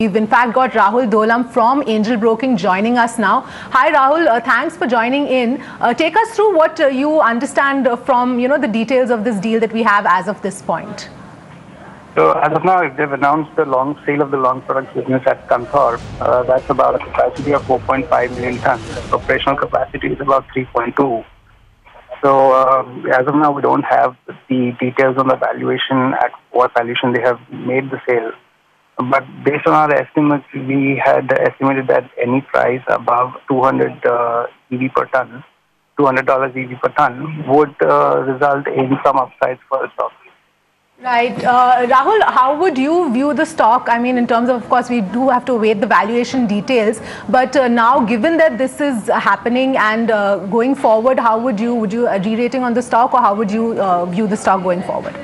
We've in fact got Rahul Dolam from Angel Broking joining us now. Hi Rahul, thanks for joining in. Take us through what you understand from the details of this deal that we have as of this point. So as of now, they've announced the sale of the long products business at Scunthorpe. That's about a capacity of 4.5 million tons. Operational capacity is about 3.2. So as of now, we don't have the details on the valuation, at what valuation they have made the sale. But based on our estimates, we had estimated that any price above 200 EV per ton, $200 EV per ton, would result in some upsides for the stock. Right. Rahul, how would you view the stock? I mean, in terms of course, we do have to wait the valuation details. But now, given that this is happening and going forward, how would you re-rating on the stock, or how would you view the stock going forward?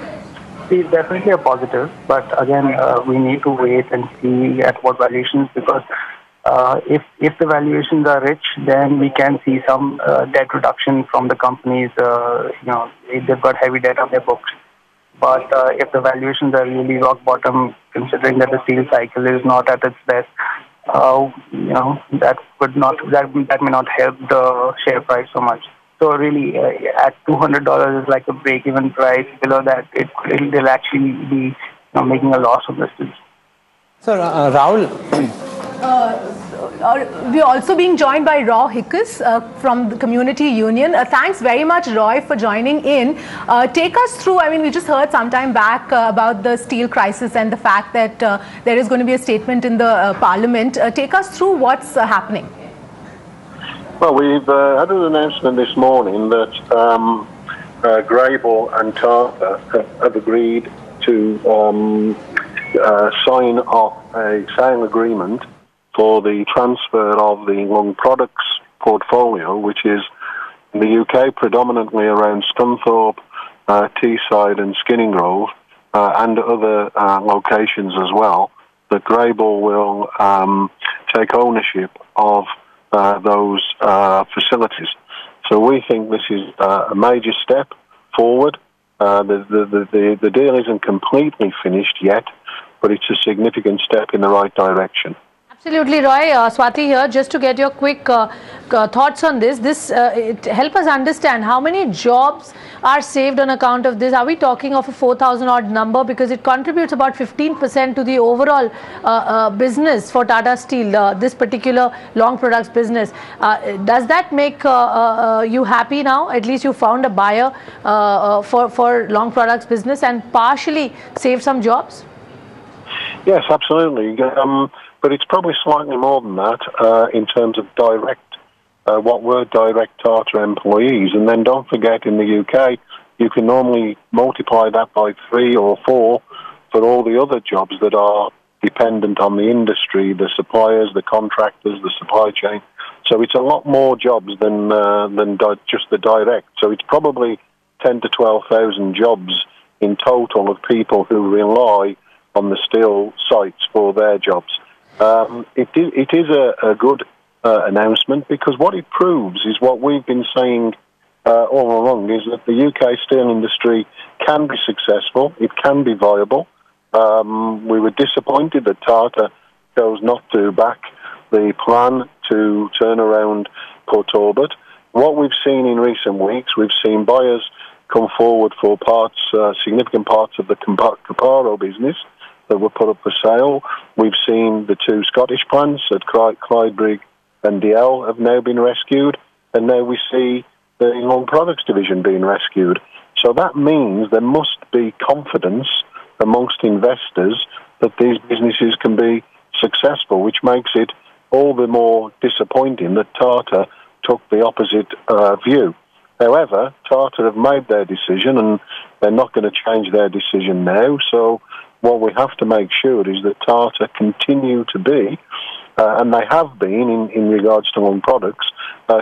It's definitely a positive, but again, we need to wait and see at what valuations, because if the valuations are rich, then we can see some debt reduction from the companies. They've got heavy debt on their books. But if the valuations are really rock bottom, considering that the steel cycle is not at its best, that may not help the share price so much. So really, at $200 is like a break-even price. Below that, they'll actually be making a loss on this. So Rahul, we're also being joined by Roy Hicks from the Community Union. Thanks very much, Roy, for joining in. Take us through, I mean, we just heard some time back about the steel crisis and the fact that there is going to be a statement in the Parliament. Take us through what's happening. Well, we've had an announcement this morning that Graybull and Tata have agreed to sign off a sale agreement for the transfer of the long products portfolio, which is in the UK predominantly around Scunthorpe, Teesside and Skinning-Grove, and other locations as well, that Graybull will take ownership of those facilities. So we think this is a major step forward. The deal isn't completely finished yet, but it's a significant step in the right direction. Absolutely, Roy. Swati here, just to get your quick thoughts on this. Help us understand how many jobs are saved on account of this. Are we talking of a 4,000 odd number? Because it contributes about 15% to the overall business for Tata Steel, this particular long products business. Does that make you happy now? At least you found a buyer for long products business and partially save some jobs? Yes, absolutely. But it's probably slightly more than that in terms of what were direct Tata employees. And then don't forget, in the UK, you can normally multiply that by 3 or 4 for all the other jobs that are dependent on the industry, the suppliers, the contractors, the supply chain. So it's a lot more jobs than just the direct. So it's probably 10 to 12,000 jobs in total of people who rely on the steel sites for their jobs. It is a good announcement, because what it proves is what we've been saying all along, is that the UK steel industry can be successful, it can be viable. We were disappointed that Tata chose not to back the plan to turn around Port Talbot. What we've seen in recent weeks, we've seen buyers come forward for significant parts of the Caparo business that were put up for sale. We've seen the 2 Scottish plants at Clydebrigg and DL have now been rescued, and now we see the long products division being rescued. So that means there must be confidence amongst investors that these businesses can be successful, which makes it all the more disappointing that Tata took the opposite view. However, Tata have made their decision, and they're not going to change their decision now. So what we have to make sure is that Tata continue to be, and they have been in regards to long products,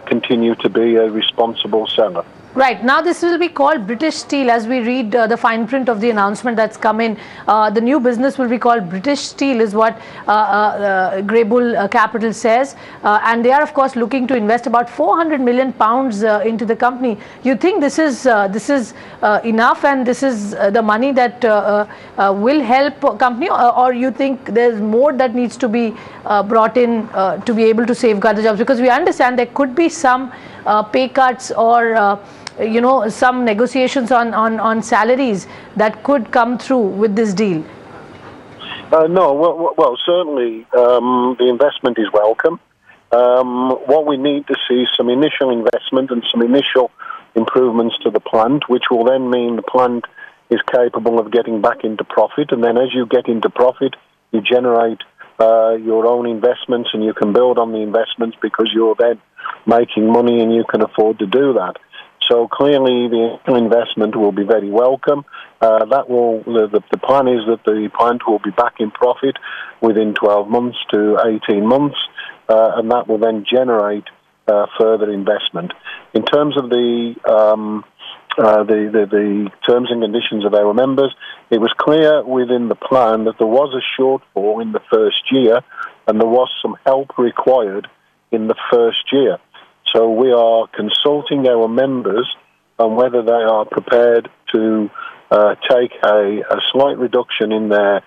continue to be a responsible seller. Right. Now this will be called British Steel as we read the fine print of the announcement that's come in. The new business will be called British Steel is what Greybull Capital says. And they are of course looking to invest about £400 million into the company. You think this is enough and this is the money that will help company, or you think there's more that needs to be brought in to be able to safeguard the jobs? Because we understand there could be some pay cuts or some negotiations on salaries that could come through with this deal. No, well, certainly the investment is welcome. What we need to see is some initial investment and some initial improvements to the plant, which will then mean the plant is capable of getting back into profit. And then as you get into profit, you generate your own investments and you can build on the investments because you're then making money and you can afford to do that. So clearly the investment will be very welcome. The plan is that the plant will be back in profit within 12 months to 18 months, and that will then generate further investment. In terms of the terms and conditions of our members, it was clear within the plan that there was a shortfall in the first year and there was some help required in the first year. So we are consulting our members on whether they are prepared to take a slight reduction in their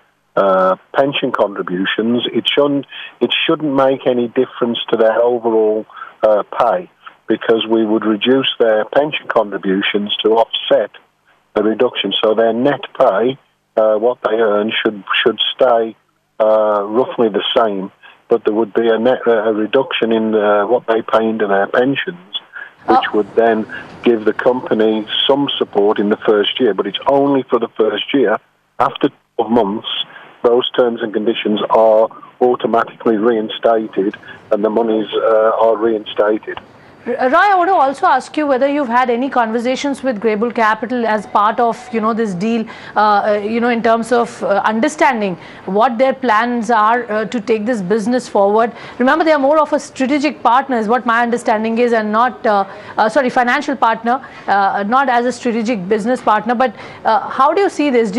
pension contributions. It shouldn't make any difference to their overall pay, because we would reduce their pension contributions to offset the reduction. So their net pay, what they earn, should stay roughly the same. But there would be a reduction in what they pay into their pensions, which would then give the company some support in the first year. But it's only for the first year. After 12 months, those terms and conditions are automatically reinstated and the monies are reinstated. Roy, I want to also ask you whether you've had any conversations with Greybull Capital as part of this deal, in terms of understanding what their plans are to take this business forward. Remember, they are more of a strategic partner, is what my understanding is, and not financial partner, not as a strategic business partner. But how do you see this?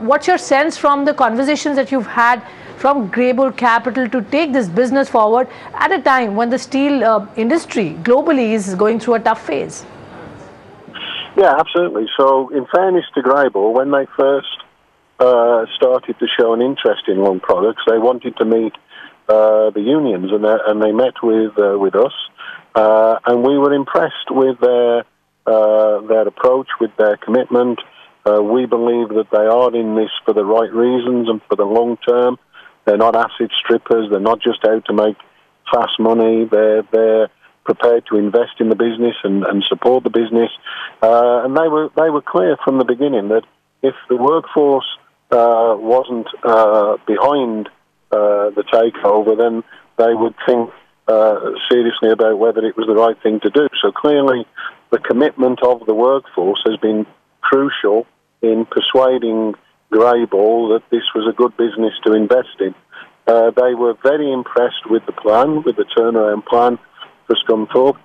What's your sense from the conversations that you've had from Greybull Capital to take this business forward at a time when the steel industry globally is going through a tough phase? Yeah, absolutely. So in fairness to Greybull, when they first started to show an interest in Long Products, they wanted to meet the unions, and they met with us, and we were impressed with their approach, with their commitment. We believe that they are in this for the right reasons and for the long term. They're not asset strippers. They're not just out to make fast money. They're prepared to invest in the business and support the business. And they were clear from the beginning that if the workforce wasn't behind the takeover, then they would think seriously about whether it was the right thing to do. So clearly, the commitment of the workforce has been crucial in persuading Greybull that this was a good business to invest in. They were very impressed with the plan, with the turnaround plan for Scunthorpe,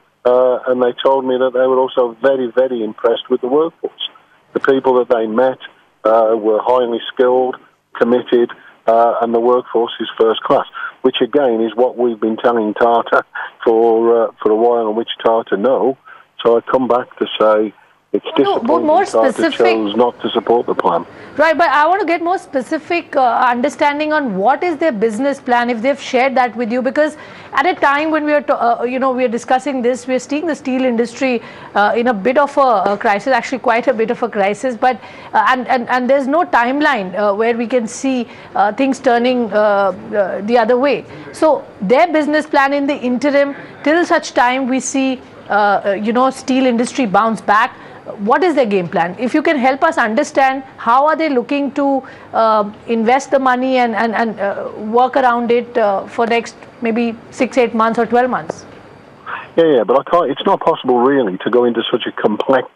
and they told me that they were also very, very impressed with the workforce. The people that they met were highly skilled, committed, and the workforce is first class, which again is what we've been telling Tata for a while, and which Tata know. So I come back to say, it's disappointing Tata chose not to support the plan. Right, but I want to get more specific understanding on what is their business plan, if they've shared that with you, because at a time when we are, we are discussing this, we are seeing the steel industry in a bit of a crisis, actually quite a bit of a crisis, but and there's no timeline where we can see things turning the other way. So their business plan in the interim, till such time we see, steel industry bounce back. What is their game plan? If you can help us understand, how are they looking to invest the money and work around it for next maybe 6-8 months or 12 months? Yeah, but it's not possible really to go into such a complex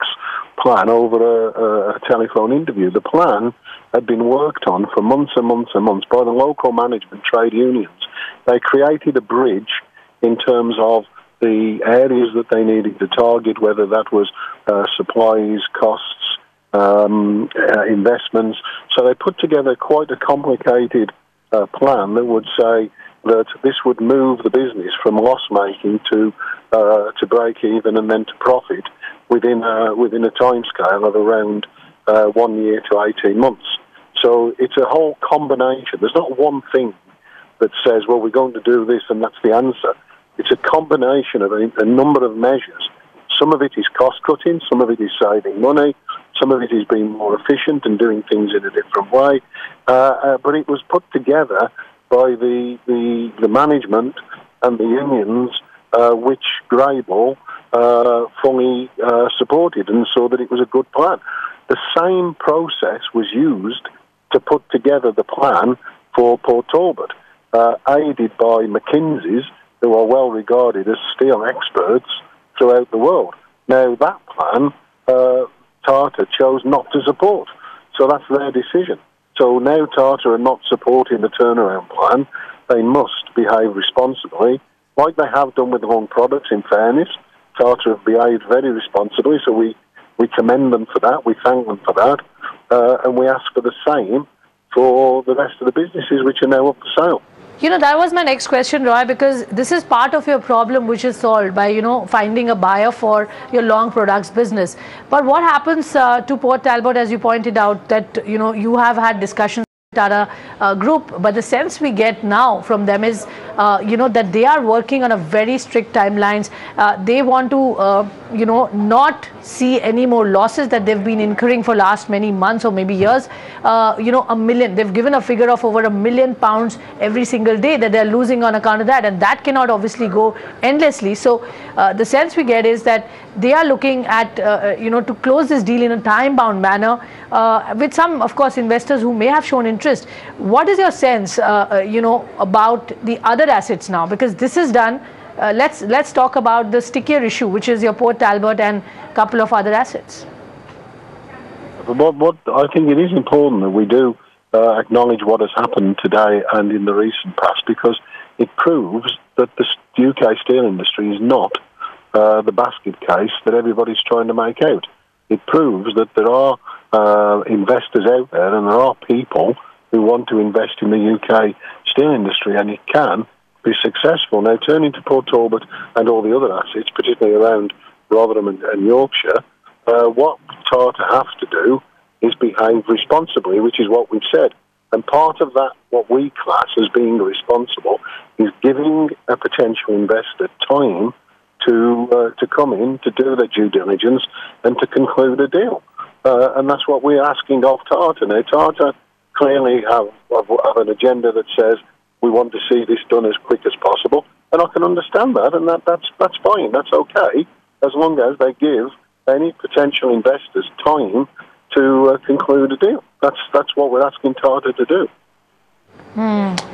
plan over a telephone interview. The plan had been worked on for months and months and months by the local management, trade unions. They created a bridge in terms of the areas that they needed to target, whether that was supplies, costs, investments. So they put together quite a complicated plan that would say that this would move the business from loss-making to break even and then to profit within a time scale of around 1 year to 18 months. So it's a whole combination. There's not one thing that says, well, we're going to do this and that's the answer. It's a combination of a number of measures. Some of it is cost-cutting, some of it is saving money, some of it is being more efficient and doing things in a different way. But it was put together by the management and the unions, which Grable fully supported and saw that it was a good plan. The same process was used to put together the plan for Port Talbot, aided by McKinsey's, who are well regarded as steel experts throughout the world. Now, that plan, Tata chose not to support. So that's their decision. So now Tata are not supporting the turnaround plan. They must behave responsibly, like they have done with Long Products, in fairness. Tata have behaved very responsibly, so we commend them for that, we thank them for that, and we ask for the same for the rest of the businesses which are now up for sale. You know, that was my next question, Roy, because this is part of your problem which is solved by, you know, finding a buyer for your Long Products business. But what happens to Port Talbot, as you pointed out, that, you know, you have had discussions with Tata Group, but the sense we get now from them is, you know, that they are working on a very strict timelines. They want to, you know, not see any more losses that they've been incurring for last many months or maybe years. You know, $1 million. They've given a figure of over £1 million every single day that they're losing on account of that, and that cannot obviously go endlessly. So the sense we get is that they are looking at, you know, to close this deal in a time-bound manner with some, of course, investors who may have shown interest. What is your sense, you know, about the other assets now? Because this is done. Let's talk about the stickier issue, which is your Port Talbot and a couple of other assets. What I think it is important that we do acknowledge what has happened today and in the recent past, because it proves that the UK steel industry is not the basket case that everybody's trying to make out. It proves that there are investors out there and there are people who want to invest in the UK steel industry, and it can be successful. Now, turning to Port Talbot and all the other assets, particularly around Rotherham and Yorkshire, what Tata have to do is behave responsibly, which is what we've said. And part of that, what we class as being responsible, is giving a potential investor time to come in, to do their due diligence, and to conclude a deal. And that's what we're asking of Tata. Now, Tata clearly have an agenda that says we want to see this done as quick as possible, and I can understand that, and that's fine, that's okay, as long as they give any potential investors time to conclude a deal. That's what we're asking Tata to do.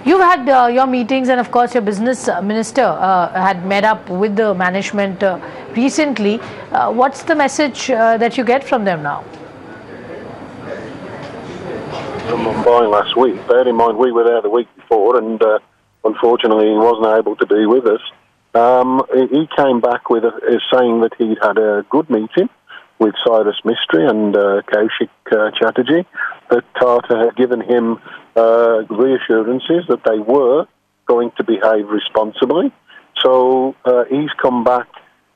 You've had your meetings, and of course your business minister had met up with the management recently. What's the message that you get from them now? From Mumbai last week. Bear in mind, we were there the week before, and unfortunately he wasn't able to be with us. He came back with saying that he'd had a good meeting with Cyrus Mistry and Kaushik Chatterjee, that Tata had given him reassurances that they were going to behave responsibly. So he's come back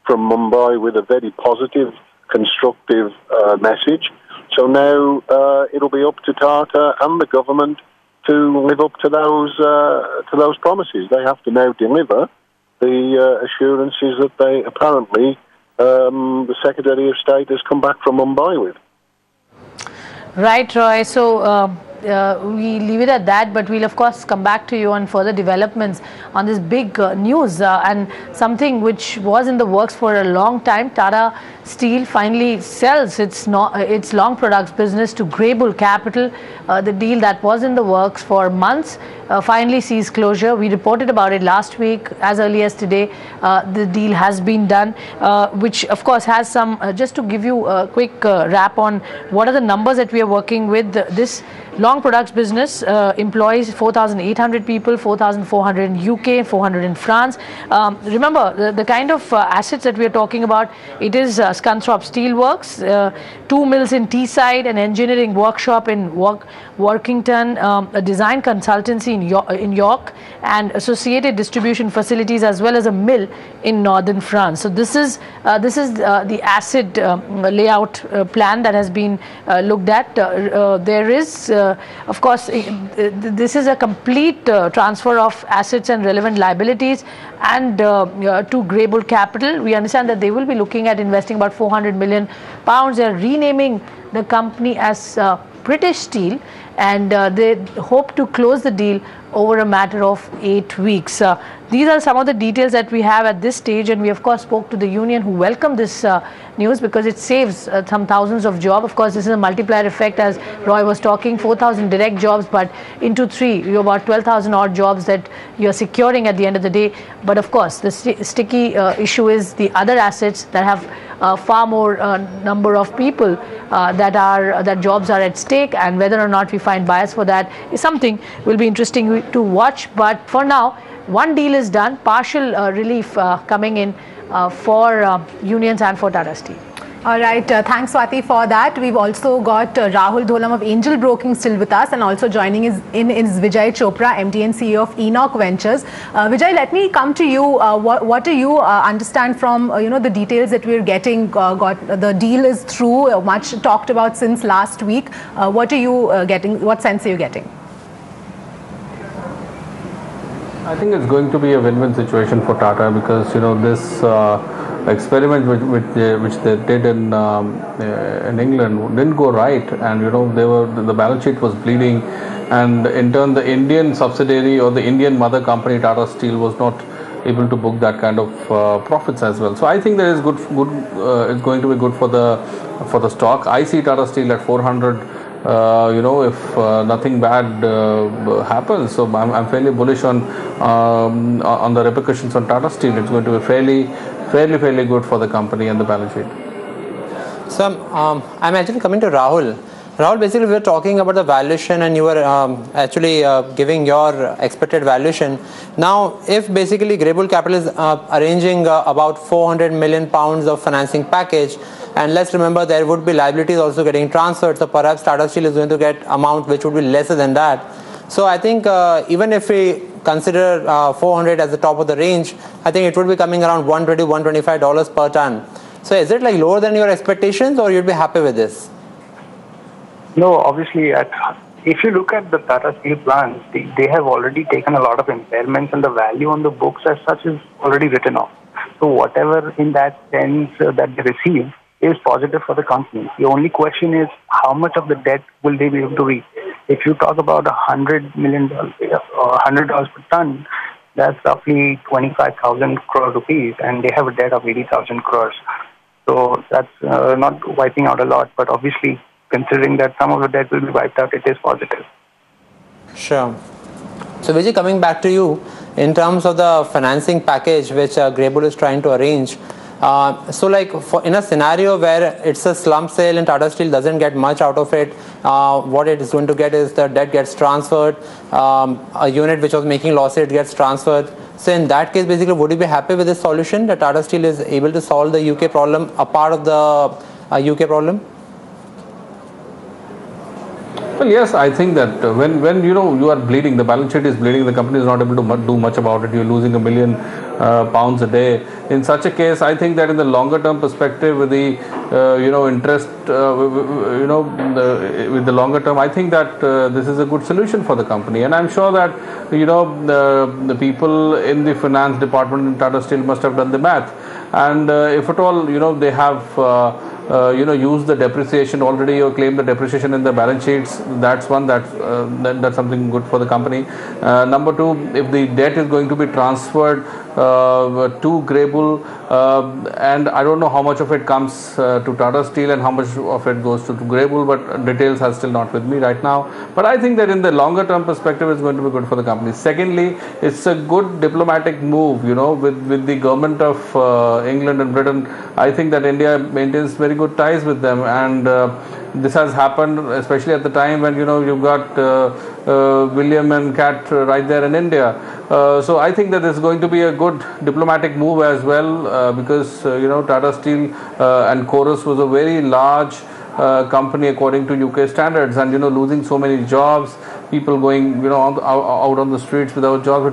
from Mumbai with a very positive, constructive message. So now it'll be up to Tata and the government to live up to those promises. They have to now deliver the assurances that they apparently the Secretary of State has come back from Mumbai with. Right, Roy. So we leave it at that, but we'll of course come back to you on further developments on this big news and something which was in the works for a long time. Tata Steel finally sells its Long Products business to Grable Capital. The deal that was in the works for months finally sees closure. We reported about it last week. As early as today, the deal has been done, which of course has some, just to give you a quick wrap on what are the numbers that we are working with. This long products business employs 4,800 people, 4,400 in UK, 400 in France. Remember, the kind of assets that we are talking about, it is Scunthorpe Steelworks, 2 mills in Teesside, an engineering workshop in Workington, a design consultancy in York, and associated distribution facilities, as well as a mill in northern France. So this is the asset layout plan that has been looked at. There is, of course, this is a complete transfer of assets and relevant liabilities and to Greybull Capital. We understand that they will be looking at investing about £400 million. They are renaming the company as British Steel, and they hope to close the deal over a matter of 8 weeks. These are some of the details that we have at this stage, and we of course spoke to the union, who welcome this news because it saves some thousands of jobs. Of course, this is a multiplier effect, as Roy was talking, 4,000 direct jobs, but into 3, you're about 12,000 odd jobs that you're securing at the end of the day. But of course, the sticky issue is the other assets that have far more number of people that jobs are at stake, and whether or not we find buyers for that is something will be interesting to watch. But for now, one deal is done, partial relief coming in for unions and for Tata Steel. All right, thanks Swati for that. We've also got Rahul Dholam of Angel Broking still with us, and also joining is Vijay Chopra, MD and CEO of Enoch Ventures. Vijay, let me come to you. What do you understand from the details that we're getting? The deal is through, much talked about since last week. What are you getting? What sense are you getting? I think it's going to be a win-win situation for Tata, because this experiment which they did in England didn't go right, and the balance sheet was bleeding, and in turn the Indian subsidiary or the Indian mother company Tata Steel was not able to book that kind of profits as well. So I think that is good. It's going to be good for the stock. I see Tata Steel at 400. If nothing bad happens, so I'm fairly bullish on the repercussions on Tata Steel. It's going to be fairly good for the company and the balance sheet. So I'm actually coming to Rahul. Rahul, basically we were talking about the valuation, and you were actually giving your expected valuation. Now, if basically Greybull Capital is arranging about £400 million of financing package, and let's remember there would be liabilities also getting transferred, so perhaps Tata Steel is going to get amount which would be lesser than that. So I think even if we consider 400 as the top of the range, I think it would be coming around $120, $125 per ton. So is it like lower than your expectations, or you'd be happy with this? No, obviously, if you look at the Tata Steel plants, they have already taken a lot of impairments, and the value on the books as such is already written off. So whatever in that sense that they receive is positive for the company. The only question is how much of the debt will they be able to repay? If you talk about $100 million or $100 per ton, that's roughly 25,000 crore rupees, and they have a debt of 80,000 crores. So that's not wiping out a lot, but obviously, considering that some of the debt will be wiped out, it is positive. Sure. So Vijay, coming back to you, in terms of the financing package which Greybull is trying to arrange, so like in a scenario where it's a slump sale and Tata Steel doesn't get much out of it, what it is going to get is the debt gets transferred, a unit which was making losses gets transferred. So in that case, basically, would you be happy with this solution that Tata Steel is able to solve the UK problem, a part of the UK problem? Well, yes, I think that when you are bleeding, the balance sheet is bleeding, the company is not able to do much about it. You're losing £1 million a day. In such a case, I think that in the longer term perspective, with the interest, with the longer term, I think that this is a good solution for the company. And I'm sure that the people in the finance department in Tata Steel must have done the math. And if at all they have use the depreciation already or claim the depreciation in the balance sheets, that's one, that's something good for the company. Number two, if the debt is going to be transferred to Greybull, and I don't know how much of it comes to Tata Steel and how much of it goes to Greybull, but details are still not with me right now. But I think that in the longer term perspective, it's going to be good for the company. Secondly, it's a good diplomatic move, with the government of England and Britain. I think that India maintains very good ties with them, and this has happened especially at the time when you've got William and Kat right there in India. So I think that this is going to be a good diplomatic move as well, because Tata Steel and Chorus was a very large company according to UK standards, and losing so many jobs, people going out on the streets without jobs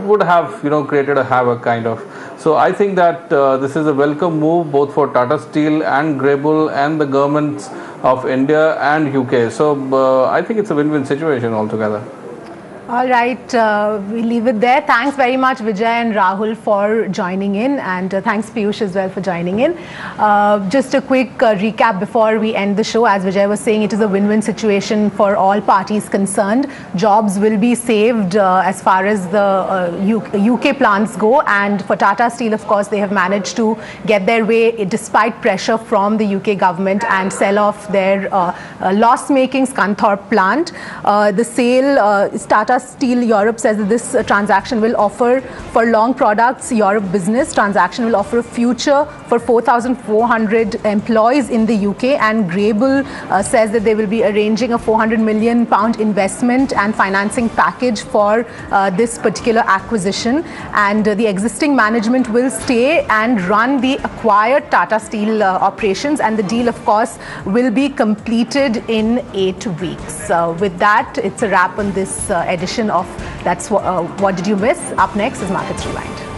would have created a havoc kind of. So I think that this is a welcome move both for Tata Steel and Greybull and the governments of India and UK. So I think it's a win-win situation altogether. All right, we leave it there. Thanks very much, Vijay and Rahul, for joining in, and thanks Piyush as well for joining in. Just a quick recap before we end the show. As Vijay was saying, it is a win-win situation for all parties concerned. Jobs will be saved as far as the UK plants go, and for Tata Steel, of course, they have managed to get their way despite pressure from the UK government and sell off their loss-making Scunthorpe plant. The sale, Tata Steel Europe says that this transaction will offer for Long Products Europe business. Transaction will offer a future for 4,400 employees in the UK, and Greybull says that they will be arranging a £400 million investment and financing package for this particular acquisition, and the existing management will stay and run the acquired Tata Steel operations, and the deal of course will be completed in 8 weeks. With that, it's a wrap on this edition of That's What Did You Miss? Up next is Markets Rewind.